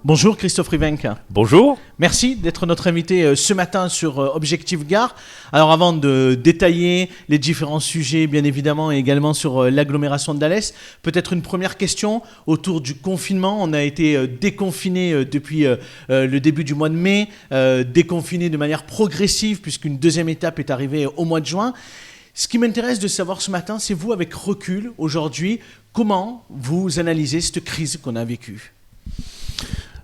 Bonjour Christophe Rivenc. Bonjour. Merci d'être notre invité ce matin sur Objectif Gare. Alors avant de détailler les différents sujets, bien évidemment, et également sur l'agglomération d'Alès, peut-être une première question autour du confinement. On a été déconfiné depuis le début du mois de mai, déconfiné de manière progressive puisqu'une deuxième étape est arrivée au mois de juin. Ce qui m'intéresse de savoir ce matin, c'est vous, avec recul, aujourd'hui, comment vous analysez cette crise qu'on a vécue ?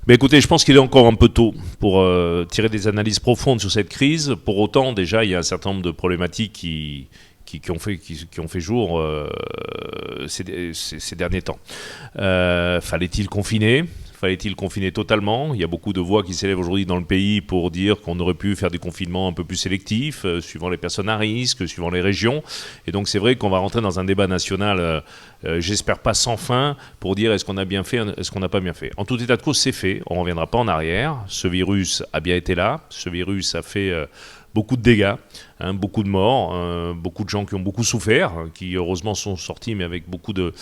Mais écoutez, je pense qu'il est encore un peu tôt pour tirer des analyses profondes sur cette crise. Pour autant, déjà, il y a un certain nombre de problématiques qui ont fait jour ces derniers temps. Fallait-il confiner ? Fallait-il confiner totalement ? Il y a beaucoup de voix qui s'élèvent aujourd'hui dans le pays pour dire qu'on aurait pu faire des confinements un peu plus sélectifs, suivant les personnes à risque, suivant les régions. Et donc c'est vrai qu'on va rentrer dans un débat national, j'espère pas sans fin, pour dire est-ce qu'on a bien fait, est-ce qu'on n'a pas bien fait. En tout état de cause, c'est fait. On ne reviendra pas en arrière. Ce virus a bien été là. Ce virus a fait beaucoup de dégâts, beaucoup de morts, beaucoup de gens qui ont beaucoup souffert, qui heureusement sont sortis, mais avec beaucoup de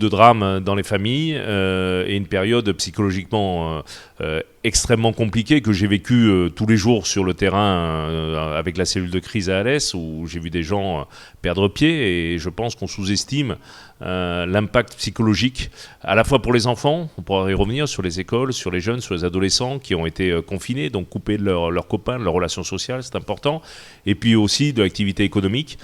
drames dans les familles et une période psychologiquement extrêmement compliquée que j'ai vécue tous les jours sur le terrain avec la cellule de crise à Alès, où j'ai vu des gens perdre pied, et je pense qu'on sous-estime l'impact psychologique à la fois pour les enfants, on pourra y revenir, sur les écoles, sur les jeunes, sur les adolescents qui ont été confinés, donc coupés de leurs copains, de leurs relations sociales, c'est important, et puis aussi de l'activité économique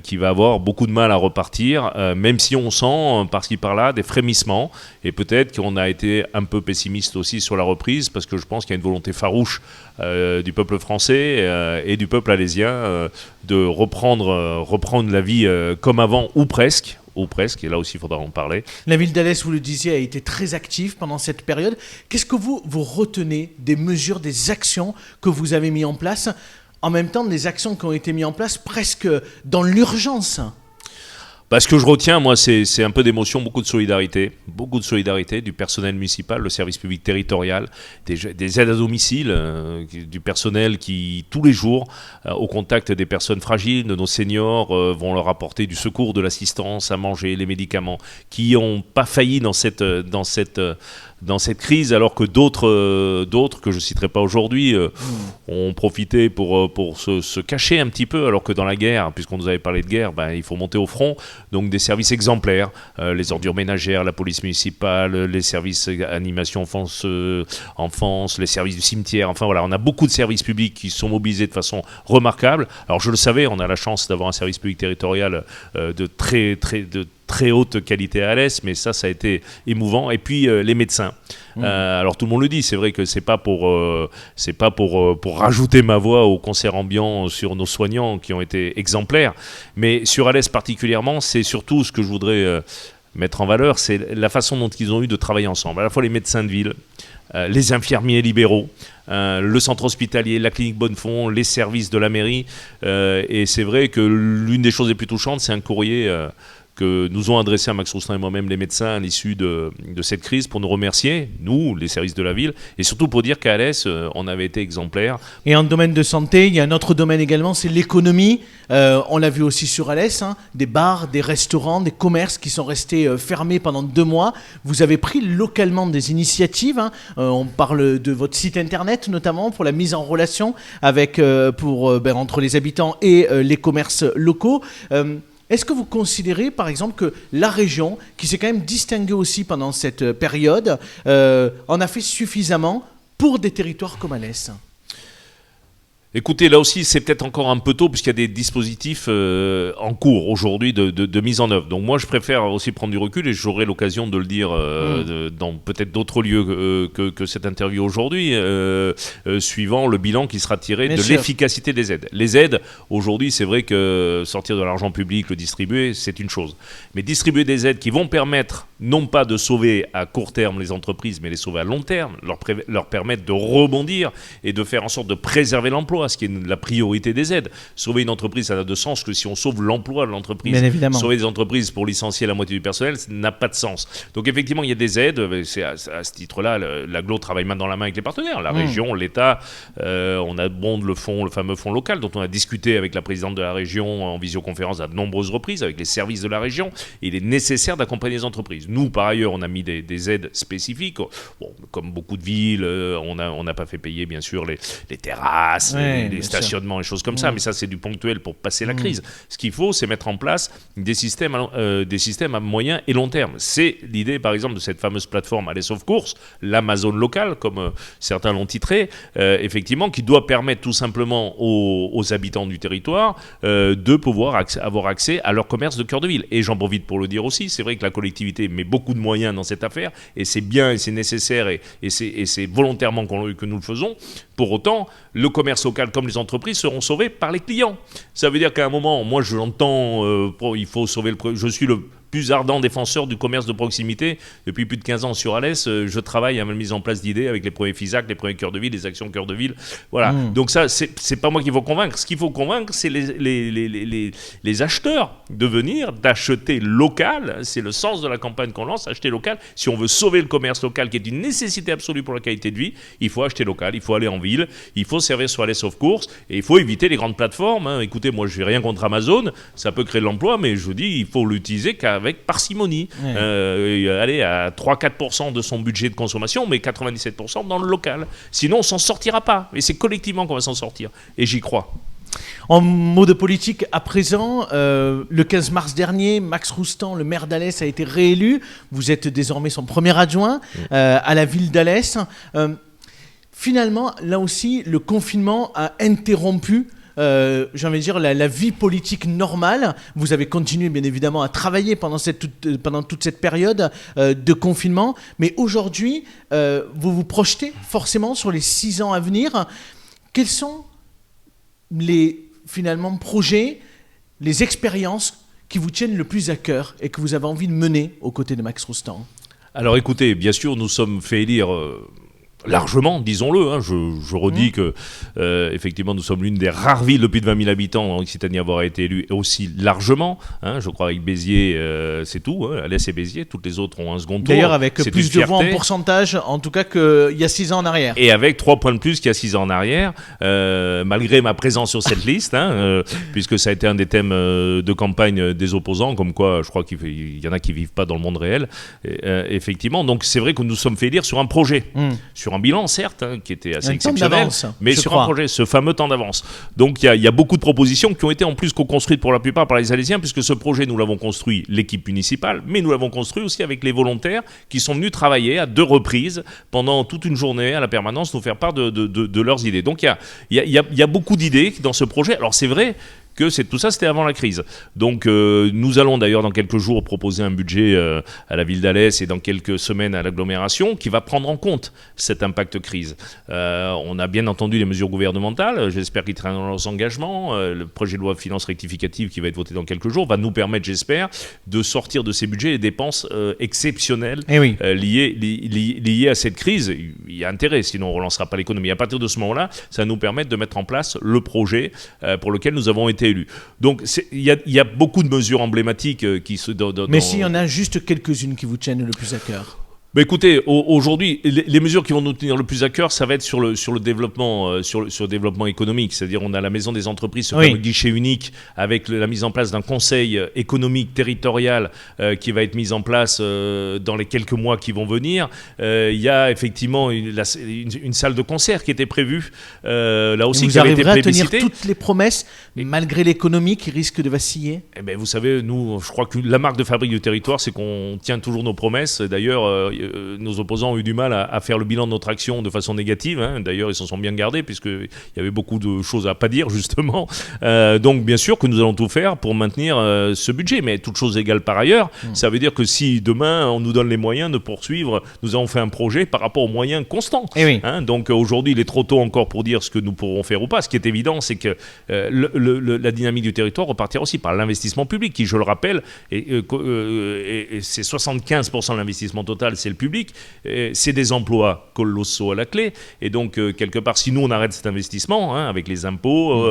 qui va avoir beaucoup de mal à repartir, même si on sent par-ci par-là des frémissements, et peut-être qu'on a été un peu pessimiste aussi sur la reprise, parce que je pense qu'il y a une volonté farouche du peuple français et du peuple alésien de reprendre la vie comme avant, ou presque, et là aussi il faudra en parler. La ville d'Alès, vous le disiez, a été très active pendant cette période. Qu'est-ce que vous retenez des mesures, des actions que vous avez mises en place ? En même temps, des actions qui ont été mises en place presque dans l'urgence. Ce que je retiens, moi, c'est un peu d'émotion, beaucoup de solidarité du personnel municipal, le service public territorial, des aides à domicile, du personnel qui, tous les jours, au contact des personnes fragiles, de nos seniors, vont leur apporter du secours, de l'assistance à manger, les médicaments, qui n'ont pas failli dans cette crise, alors que d'autres que je ne citerai pas aujourd'hui, ont profité pour se cacher un petit peu, alors que dans la guerre, puisqu'on nous avait parlé de guerre, il faut monter au front. Donc des services exemplaires, les ordures ménagères, la police municipale, les services animation enfance, les services du cimetière, enfin voilà, on a beaucoup de services publics qui sont mobilisés de façon remarquable. Alors je le savais, on a la chance d'avoir un service public territorial de très haute qualité à Alès, mais ça a été émouvant. Et puis les médecins. Alors tout le monde le dit, c'est vrai que c'est pas pour rajouter ma voix au concert ambiant sur nos soignants qui ont été exemplaires, mais sur Alès particulièrement, c'est surtout ce que je voudrais mettre en valeur, c'est la façon dont ils ont eu de travailler ensemble, à la fois les médecins de ville, les infirmiers libéraux, le centre hospitalier, la clinique Bonnefond, les services de la mairie, et c'est vrai que l'une des choses les plus touchantes, c'est un courrier que nous ont adressé à Max Roustin et moi-même les médecins à l'issue de cette crise, pour nous remercier, nous, les services de la ville, et surtout pour dire qu'à Alès, on avait été exemplaires. Et en domaine de santé, il y a un autre domaine également, c'est l'économie. On l'a vu aussi sur Alès, des bars, des restaurants, des commerces qui sont restés fermés pendant 2 mois. Vous avez pris localement des initiatives. On parle de votre site internet notamment pour la mise en relation avec, entre les habitants et les commerces locaux. Est-ce que vous considérez, par exemple, que la région, qui s'est quand même distinguée aussi pendant cette période, en a fait suffisamment pour des territoires comme Alès ? Écoutez, là aussi, c'est peut-être encore un peu tôt, puisqu'il y a des dispositifs en cours aujourd'hui de mise en œuvre. Donc moi, je préfère aussi prendre du recul, et j'aurai l'occasion de le dire dans peut-être d'autres lieux que cette interview aujourd'hui, suivant le bilan qui sera tiré de l'efficacité des aides. Les aides, aujourd'hui, c'est vrai que sortir de l'argent public, le distribuer, c'est une chose. Mais distribuer des aides qui vont permettre non pas de sauver à court terme les entreprises, mais les sauver à long terme, leur permettre de rebondir et de faire en sorte de préserver l'emploi, ce qui est la priorité des aides. Sauver une entreprise, ça n'a de sens que si on sauve l'emploi de l'entreprise. Bien évidemment. Sauver des entreprises pour licencier la moitié du personnel, ça n'a pas de sens. Donc effectivement, il y a des aides. C'est à ce titre-là, l'AGLO travaille main dans la main avec les partenaires, la région, l'État. On abonde le fameux fonds local dont on a discuté avec la présidente de la région en visioconférence à de nombreuses reprises, avec les services de la région. Il est nécessaire d'accompagner les entreprises. Nous, par ailleurs, on a mis des aides spécifiques. Bon, comme beaucoup de villes, on n'a pas fait payer, bien sûr, les terrasses, les stationnements, les choses comme ça, mais ça, c'est du ponctuel pour passer la crise. Ce qu'il faut, c'est mettre en place des systèmes à moyen et long terme. C'est l'idée, par exemple, de cette fameuse plateforme Allez Sauf Course, l'Amazon locale, comme certains l'ont titré, effectivement, qui doit permettre tout simplement aux habitants du territoire de pouvoir avoir accès à leur commerce de cœur de ville. Et j'en profite pour le dire aussi, c'est vrai que la collectivité met beaucoup de moyens dans cette affaire, et c'est bien, et c'est nécessaire, et c'est volontairement que nous le faisons. Pour autant, le commerce local comme les entreprises seront sauvés par les clients. Ça veut dire qu'à un moment, moi je l'entends, il faut sauver je suis le plus ardent défenseur du commerce de proximité. Depuis plus de 15 ans sur Alès, je travaille à la mise en place d'idées avec les premiers FISAC, les premiers cœurs de ville, les actions cœurs de ville. Voilà. Donc ça, c'est pas moi qu'il faut convaincre. Ce qu'il faut convaincre, c'est les acheteurs d'acheter local. C'est le sens de la campagne qu'on lance, acheter local. Si on veut sauver le commerce local, qui est une nécessité absolue pour la qualité de vie, il faut acheter local, il faut aller en ville, il faut servir sur Allez Sauf Course, et il faut éviter les grandes plateformes. Écoutez, moi je n'ai rien contre Amazon, ça peut créer de l'emploi, mais je vous dis, il faut l'utiliser qu'avec parcimonie. Aller à 3-4% de son budget de consommation, mais 97% dans le local. Sinon, on s'en sortira pas. Et c'est collectivement qu'on va s'en sortir. Et j'y crois. En mots de politique, à présent, le 15 mars dernier, Max Roustan, le maire d'Alès, a été réélu. Vous êtes désormais son premier adjoint à la ville d'Alès. Finalement, là aussi, le confinement a interrompu j'ai envie de dire la vie politique normale. Vous avez continué bien évidemment à travailler pendant toute cette période de confinement, mais aujourd'hui vous vous projetez forcément sur les 6 ans à venir. Quels sont les finalement projets, les expériences qui vous tiennent le plus à cœur et que vous avez envie de mener aux côtés de Max Roustan? Alors écoutez, bien sûr, nous sommes fait élire largement, disons-le, je redis que effectivement nous sommes l'une des rares villes de plus de 20 000 habitants en Occitanie à avoir été élue, et aussi largement, je crois avec Béziers, c'est tout, Alès et Béziers, toutes les autres ont un second tour. D'ailleurs avec plus de voix en pourcentage en tout cas qu'il y a 6 ans en arrière. Et avec 3 points de plus qu'il y a 6 ans en arrière, malgré ma présence sur cette liste, puisque ça a été un des thèmes de campagne des opposants, comme quoi je crois qu'il y en a qui ne vivent pas dans le monde réel, effectivement. Donc c'est vrai que nous sommes fait élire sur un projet, sur un bilan certes, qui était assez exceptionnel, mais sur un projet, ce fameux temps d'avance. Donc il y a beaucoup de propositions qui ont été en plus co-construites pour la plupart par les Alésiens, puisque ce projet nous l'avons construit, l'équipe municipale, mais nous l'avons construit aussi avec les volontaires qui sont venus travailler à 2 reprises pendant toute une journée à la permanence, nous faire part de leurs idées. Donc il y a beaucoup d'idées dans ce projet. Alors c'est vrai que tout ça, c'était avant la crise. Donc, nous allons d'ailleurs dans quelques jours proposer un budget à la ville d'Alès et dans quelques semaines à l'agglomération qui va prendre en compte cet impact crise. On a bien entendu les mesures gouvernementales. J'espère qu'ils tiendront leurs engagements. Le projet de loi de finances rectificative qui va être voté dans quelques jours va nous permettre, j'espère, de sortir de ces budgets les dépenses exceptionnelles liées à cette crise. Il y a intérêt, sinon on ne relancera pas l'économie. À partir de ce moment-là, ça va nous permettre de mettre en place le projet pour lequel nous avons été élus. Donc il y a beaucoup de mesures emblématiques qui se... Mais s'il y en a juste quelques-unes qui vous tiennent le plus à cœur. Bah écoutez, aujourd'hui, les mesures qui vont nous tenir le plus à cœur, ça va être sur le développement, sur le développement économique. C'est-à-dire, on a la maison des entreprises, ce fameux guichet unique, avec la mise en place d'un conseil économique territorial qui va être mis en place dans les quelques mois qui vont venir. Il y a effectivement une salle de concert qui était prévue, là aussi, qui avait été plébiscitée. Vous arriverez à tenir toutes les promesses, malgré l'économie qui risque de vaciller? Eh ben, vous savez, nous, je crois que la marque de fabrique du territoire, c'est qu'on tient toujours nos promesses. D'ailleurs, nos opposants ont eu du mal à faire le bilan de notre action de façon négative. Hein. D'ailleurs, ils s'en sont bien gardés puisqu'il y avait beaucoup de choses à pas dire, justement. Donc, bien sûr que nous allons tout faire pour maintenir ce budget. Mais toute chose égale par ailleurs, ça veut dire que si demain, on nous donne les moyens de poursuivre, nous avons fait un projet par rapport aux moyens constants. Oui. Hein. Donc, aujourd'hui, il est trop tôt encore pour dire ce que nous pourrons faire ou pas. Ce qui est évident, c'est que la dynamique du territoire repartira aussi par l'investissement public, qui, je le rappelle, et c'est 75% de l'investissement total, c'est le public. C'est des emplois colossaux à la clé. Et donc, quelque part, si nous, on arrête cet investissement, hein, avec les impôts,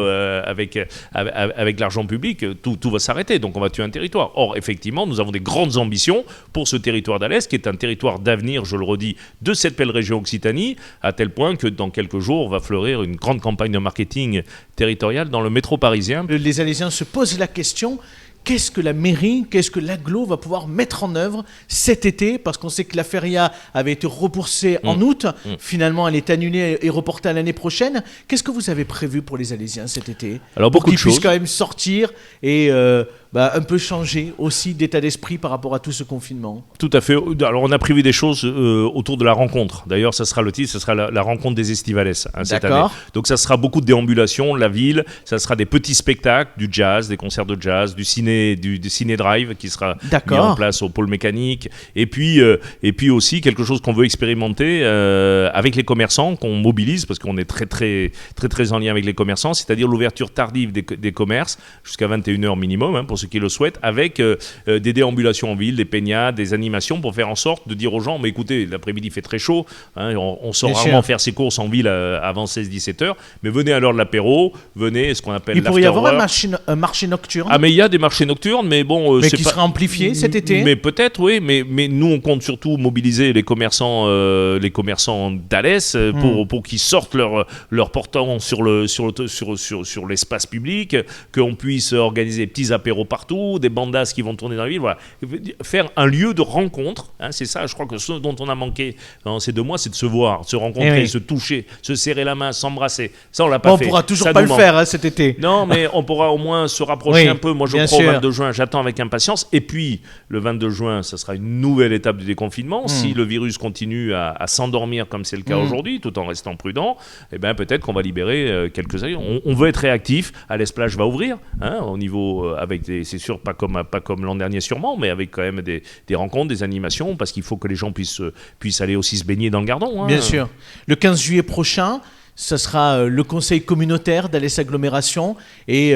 avec l'argent public, tout va s'arrêter. Donc, on va tuer un territoire. Or, effectivement, nous avons des grandes ambitions pour ce territoire d'Alès, qui est un territoire d'avenir, je le redis, de cette belle région Occitanie, à tel point que dans quelques jours, va fleurir une grande campagne de marketing territorial dans le métro parisien. Les Alésiens se posent la question, qu'est-ce que la mairie, qu'est-ce que l'agglo va pouvoir mettre en œuvre cet été? Parce qu'on sait que la feria avait été repoussée en août. Finalement, elle est annulée et reportée à l'année prochaine. Qu'est-ce que vous avez prévu pour les Alésiens cet été? Alors, pour beaucoup qu'ils de choses. puissent quand même sortir et un peu changer aussi d'état d'esprit par rapport à tout ce confinement. Tout à fait. Alors, on a prévu des choses autour de la rencontre. D'ailleurs, ça sera le titre, ça sera la rencontre des Estivales, hein, cette année. Donc, ça sera beaucoup de déambulations, la ville. Ça sera des petits spectacles, du jazz, des concerts de jazz, du ciné-drive qui sera mis en place au pôle mécanique. Et puis aussi quelque chose qu'on veut expérimenter avec les commerçants, qu'on mobilise, parce qu'on est très en lien avec les commerçants, c'est-à-dire l'ouverture tardive des commerces, jusqu'à 21h minimum, hein, pour ceux qui le souhaitent, avec des déambulations en ville, des peignades, des animations, pour faire en sorte de dire aux gens, mais écoutez, l'après-midi il fait très chaud, hein, on sort rarement faire ses courses en ville avant 16-17h, mais venez à l'heure de l'apéro, venez ce qu'on appelle l'after-work. Il pourrait y avoir un marché nocturne. Ah, mais il y a des marchés nocturnes, mais bon... mais qui sera amplifié cet été. Mais peut-être, oui, mais nous on compte surtout mobiliser les commerçants d'Alès pour qu'ils sortent leur portant sur l'espace public, qu'on puisse organiser des petits apéros partout, des bandas qui vont tourner dans la ville, voilà. Faire un lieu de rencontre, hein, c'est ça, je crois que ce dont on a manqué dans ces 2 mois, c'est de se voir, de se rencontrer, se toucher, se serrer la main, s'embrasser. Ça, on l'a pas fait. On pourra toujours pas le faire, hein, cet été. Non, mais on pourra au moins se rapprocher un peu. Moi, je crois au 22 juin, j'attends avec impatience. Et puis, le 22 juin, ça sera une nouvelle étape du déconfinement. Si le virus continue à s'endormir comme c'est le cas aujourd'hui, tout en restant prudent, eh ben, peut-être qu'on va libérer quelques avions. On veut être réactif. Alès Plage va ouvrir, hein, au niveau, c'est sûr, pas comme l'an dernier sûrement, mais avec quand même des rencontres, des animations, parce qu'il faut que les gens puissent aller aussi se baigner dans le Gardon. Hein. Bien sûr. Le 15 juillet prochain, ce sera le conseil communautaire d'Alès Agglomération et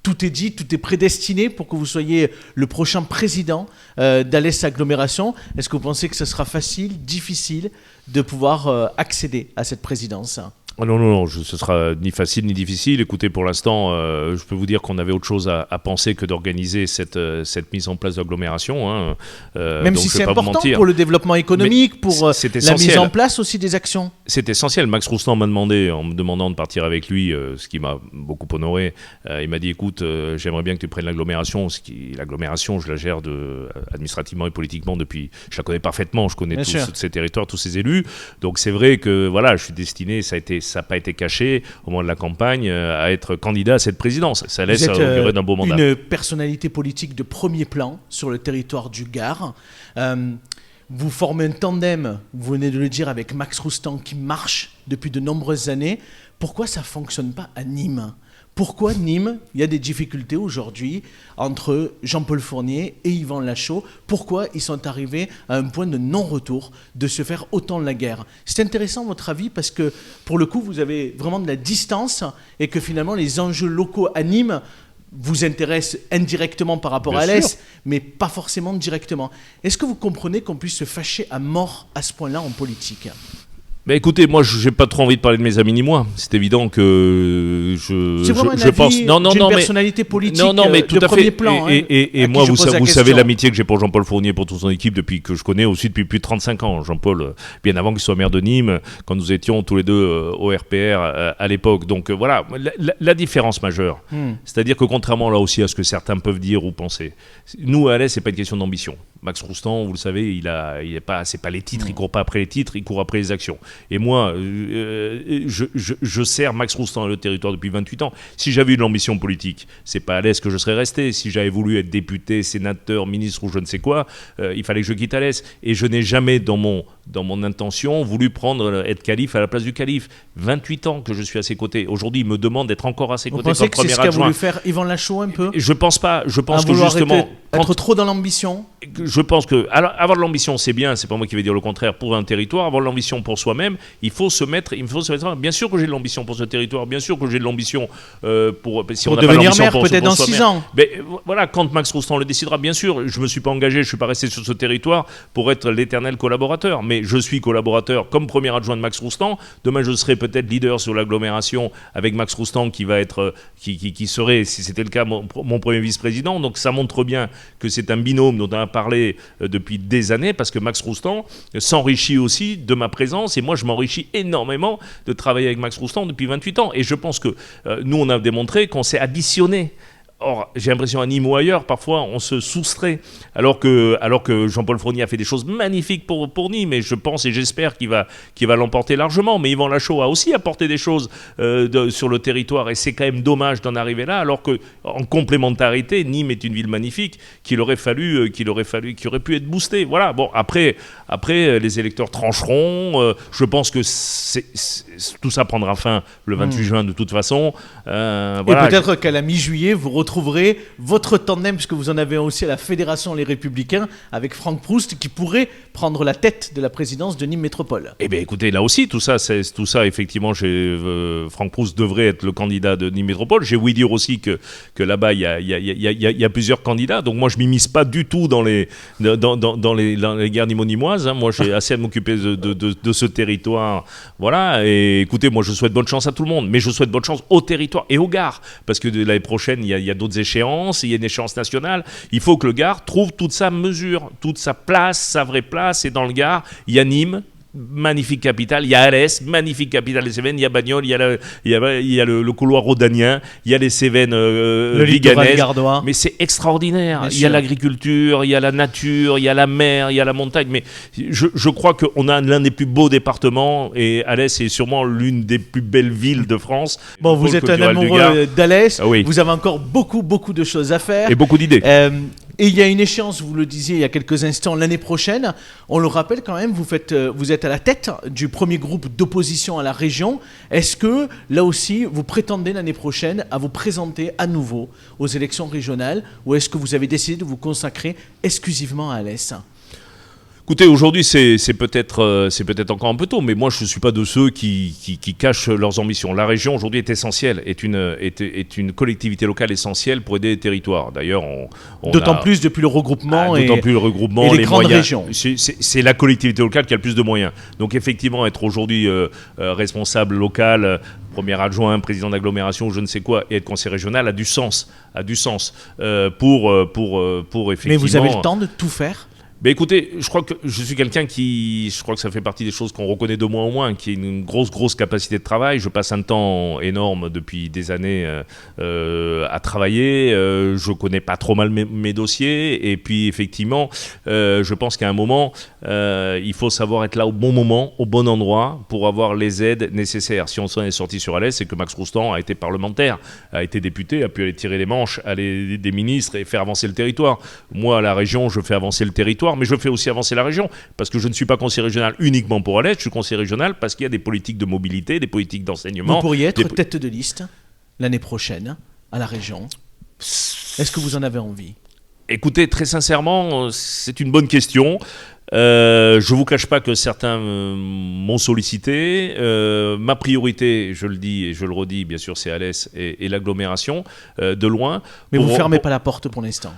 tout est dit, tout est prédestiné pour que vous soyez le prochain président d'Alès Agglomération. Est-ce que vous pensez que ce sera facile, difficile de pouvoir accéder à cette présidence ? Non, ce sera ni facile ni difficile. Écoutez, pour l'instant, je peux vous dire qu'on avait autre chose à penser que d'organiser cette mise en place d'agglomération. Hein. Même si c'est important pour le développement économique, pour la mise en place aussi des actions. C'est essentiel. Max Roustan m'a demandé, en me demandant de partir avec lui, ce qui m'a beaucoup honoré, il m'a dit, écoute, j'aimerais bien que tu prennes l'agglomération. L'agglomération, je la gère administrativement et politiquement depuis... Je la connais parfaitement, je connais tous ces territoires, tous ces élus. Donc c'est vrai que voilà, je suis destiné, ça n'a pas été caché au moment de la campagne, à être candidat à cette présidence. Ça laisse augurer d'un beau mandat. Une personnalité politique de premier plan sur le territoire du Gard. Vous formez un tandem, vous venez de le dire, avec Max Roustan qui marche depuis de nombreuses années. Pourquoi ça ne fonctionne pas à Nîmes ? Pourquoi Nîmes, il y a des difficultés aujourd'hui entre Jean-Paul Fournier et Yvan Lachaud? Pourquoi ils sont arrivés à un point de non-retour de se faire autant la guerre? C'est intéressant votre avis parce que pour le coup vous avez vraiment de la distance et que finalement les enjeux locaux à Nîmes vous intéressent indirectement par rapport à Alès, mais pas forcément directement. Est-ce que vous comprenez qu'on puisse se fâcher à mort à ce point-là en politique ? Mais écoutez, moi, je n'ai pas trop envie de parler de mes amis ni moi. C'est évident que je pense. D'une personnalité politique mais tout de à premier fait. plan. Et moi, vous savez l'amitié que j'ai pour Jean-Paul Fournier, pour toute son équipe, depuis que je connais aussi depuis plus de 35 ans. Jean-Paul, bien avant qu'il soit maire de Nîmes, quand nous étions tous les deux au RPR à l'époque. Donc voilà, la différence majeure. C'est-à-dire que contrairement là aussi à ce que certains peuvent dire ou penser, nous, à Alès, c'est pas une question d'ambition. Max Roustan, vous le savez, c'est pas les titres, il court pas après les titres, il court après les actions. Et moi, je sers Max Roustan et le territoire depuis 28 ans. Si j'avais eu de l'ambition politique, c'est pas à Alès que je serais resté. Si j'avais voulu être député, sénateur, ministre ou je ne sais quoi, il fallait que je quitte Alès. Et je n'ai jamais, dans mon intention, voulu être calife à la place du calife. 28 ans que je suis à ses côtés. Aujourd'hui, il me demande d'être encore à ses côtés comme premier adjoint. Vous pensez que c'est ce qu'a voulu faire Yvan Lachaud un peu ? Je pense pas. Je pense que justement... Être trop dans l'ambition ? Je pense que avoir de l'ambition, c'est bien, c'est pas moi qui vais dire le contraire, pour un territoire. Avoir de l'ambition pour soi-même, il faut se mettre. Bien sûr que j'ai de l'ambition pour ce territoire, bien sûr que j'ai de l'ambition pour devenir maire peut-être dans 6 ans. Mais voilà, quand Max Roustan le décidera, bien sûr, je me suis pas engagé, je suis pas resté sur ce territoire pour être l'éternel collaborateur. Mais je suis collaborateur comme premier adjoint de Max Roustan. Demain, je serai peut-être leader sur l'agglomération avec Max Roustan qui serait, si c'était le cas, mon premier vice-président. Donc ça montre bien que c'est un binôme dont on a parlé depuis des années, parce que Max Roustan s'enrichit aussi de ma présence, et moi je m'enrichis énormément de travailler avec Max Roustan depuis 28 ans. Et je pense que nous, on a démontré qu'on s'est additionné. Or, j'ai l'impression à Nîmes ou ailleurs, parfois, on se soustrait. Alors que Jean-Paul Fournier a fait des choses magnifiques pour Nîmes, et je pense et j'espère qu'il va l'emporter largement. Mais Yvan Lachaud a aussi apporté des choses sur le territoire, et c'est quand même dommage d'en arriver là, alors qu'en complémentarité, Nîmes est une ville magnifique qui aurait pu être boostée. Voilà. Bon, après, les électeurs trancheront. Je pense que tout ça prendra fin le 28 juin de toute façon. Voilà. Et peut-être qu'à la mi-juillet, vous retrouverez votre tandem, puisque vous en avez aussi à la Fédération Les Républicains, avec Franck Proust, qui pourrait prendre la tête de la présidence de Nîmes Métropole. Eh bien, écoutez, là aussi, tout ça, effectivement, Franck Proust devrait être le candidat de Nîmes Métropole. J'ai ouï dire aussi que là-bas, il y a plusieurs candidats. Donc moi, je ne m'immisce pas du tout dans les guerres nîmois-nîmoises. Hein. Moi, j'ai assez à m'occuper de ce territoire. Voilà. Et écoutez, moi, je souhaite bonne chance à tout le monde, mais je souhaite bonne chance au territoire et aux gares, parce que l'année prochaine, il y a d'autres échéances, il y a une échéance nationale. Il faut que le Gard trouve toute sa mesure, toute sa place, sa vraie place. Et dans le Gard, il y a Nîmes, magnifique capitale, il y a Alès, magnifique capitale des Cévennes, il y a Bagnoles, il y a le couloir rhodanien, il y a les Cévennes viganaises, mais c'est extraordinaire. Il y a l'agriculture, il y a la nature, il y a la mer, il y a la montagne, mais je crois qu'on a l'un des plus beaux départements, et Alès est sûrement l'une des plus belles villes de France. Bon, vous êtes un amoureux d'Alès, oui. Vous avez encore beaucoup de choses à faire. Et beaucoup d'idées. Et il y a une échéance, vous le disiez il y a quelques instants, l'année prochaine. On le rappelle quand même, vous êtes à la tête du premier groupe d'opposition à la région. Est-ce que, là aussi, vous prétendez l'année prochaine à vous présenter à nouveau aux élections régionales, ou est-ce que vous avez décidé de vous consacrer exclusivement à Alès ? Écoutez, aujourd'hui, c'est peut-être encore un peu tôt, mais moi, je ne suis pas de ceux qui cachent leurs ambitions. La région, aujourd'hui, est essentielle, est une collectivité locale essentielle pour aider les territoires. D'ailleurs, d'autant plus depuis le regroupement et les grandes moyens. Régions. C'est la collectivité locale qui a le plus de moyens. Donc, effectivement, être aujourd'hui responsable local, premier adjoint, président d'agglomération, je ne sais quoi, et être conseiller régional a du sens pour effectivement... Mais vous avez le temps de tout faire ? Ben écoutez, je crois que je suis quelqu'un je crois que ça fait partie des choses qu'on reconnaît de moi au moins, qui a une grosse capacité de travail. Je passe un temps énorme depuis des années à travailler. Je connais pas trop mal mes dossiers. Et puis effectivement, je pense qu'à un moment, il faut savoir être là au bon moment, au bon endroit, pour avoir les aides nécessaires. Si on s'en est sorti sur Alès, c'est que Max Roustan a été parlementaire, a été député, a pu aller tirer les manches, aller des ministres et faire avancer le territoire. Moi, à la région, je fais avancer le territoire, mais je fais aussi avancer la région, parce que je ne suis pas conseiller régional uniquement pour Alès, je suis conseiller régional parce qu'il y a des politiques de mobilité, des politiques d'enseignement. Vous pourriez être tête de liste l'année prochaine à la région. Est-ce que vous en avez envie ? Écoutez, très sincèrement, c'est une bonne question. Je ne vous cache pas que certains m'ont sollicité. Ma priorité, je le dis et je le redis, bien sûr, c'est Alès et l'agglomération, de loin. Mais vous ne fermez pas la porte pour l'instant ?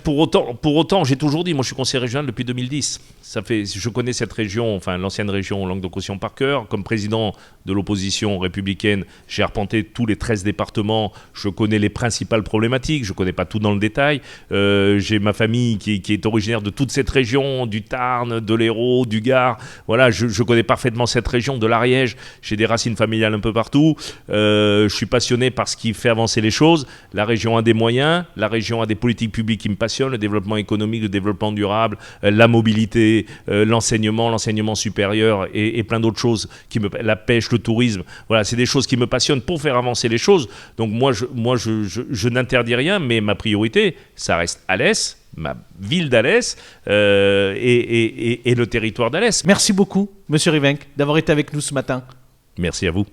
Pour autant, j'ai toujours dit, moi je suis conseiller régional depuis 2010. Je connais cette région, enfin l'ancienne région Languedoc-Roussillon par cœur. Comme président de l'opposition républicaine, j'ai arpenté tous les 13 départements. Je connais les principales problématiques, je ne connais pas tout dans le détail. J'ai ma famille qui est originaire de toute cette région, du Tarn, de l'Hérault, du Gard. Voilà, je connais parfaitement cette région, de l'Ariège. J'ai des racines familiales un peu partout. Je suis passionné par ce qui fait avancer les choses. La région a des moyens, la région a des politiques publiques qui me passionnent, le développement économique, le développement durable, la mobilité, l'enseignement supérieur et plein d'autres choses, la pêche, le tourisme. Voilà, c'est des choses qui me passionnent pour faire avancer les choses. Donc moi, je n'interdis rien, mais ma priorité, ça reste Alès, ma ville d'Alès et le territoire d'Alès. Merci beaucoup, Monsieur Rivenc, d'avoir été avec nous ce matin. Merci à vous.